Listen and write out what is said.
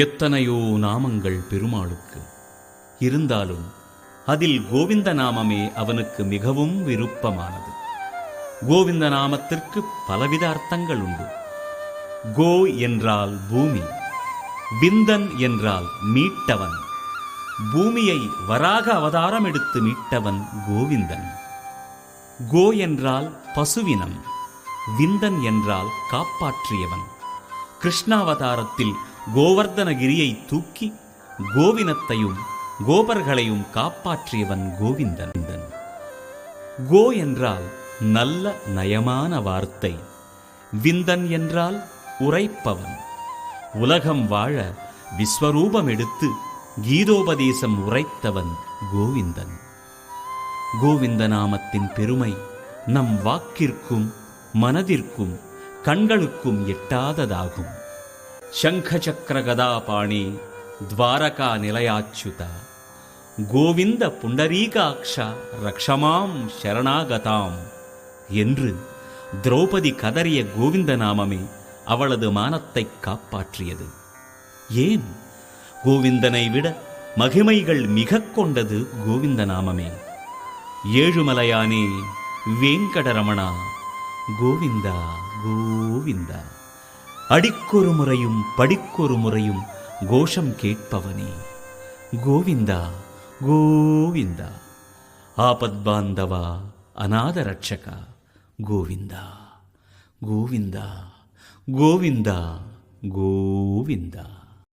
எத்தனையோ நாமங்கள் பெருமாளுக்கு இருந்தாலும் அதில் கோவிந்த நாமமே அவனுக்கு மிகவும் விருப்பமானது. கோவிந்த நாமத்திற்கு பலவித அர்த்தங்கள் உண்டு. கோ என்றால் பூமி, விந்தன் என்றால் மீட்டவன். பூமியை வராக அவதாரம் எடுத்து மீட்டவன் கோவிந்தன். கோ என்றால் பசுவினம், விந்தன் என்றால் காப்பாற்றியவன். கிருஷ்ணாவதாரத்தில் கோவர்தனகிரியை தூக்கி கோவினத்தையும் கோபர்களையும் காப்பாற்றியவன் கோவிந்தன். கோ என்றால் நல்ல நயமான வார்த்தை, விந்தன் என்றால் உரைப்பவன். உலகம் வாழ விஸ்வரூபம் எடுத்து கீதோபதேசம் உரைத்தவன் கோவிந்தன். கோவிந்த நாமத்தின் பெருமை நம் வாக்கிற்கும் மனதிற்கும் கண்களுக்கும் எட்டாததாகும். சங்க சக்கர கதாபாணி துவாரகா நிலையாச்சுத கோவிந்த புண்டரீகாக்ஷா ரக்ஷமாம் சரணாகதாம் என்று திரௌபதி கதறிய கோவிந்த நாமமே அவளது மானத்தை காப்பாற்றியது. ஏன், கோவிந்தனை விட மகிமைகள் மிக கொண்டது கோவிந்த நாமமே. ஏழுமலையானே வேங்கடரமணா கோவிந்தா கோவிந்தா, அடிக்கொரு முறையும் படிக்கொரு முறையும் கோஷம் கேட்பவனே கோவிந்தா கோவிந்தா. ஆபத்பாந்தவா அநாத ரட்சகா கோவிந்தா கோவிந்தா கோவிந்தா கோவிந்தா.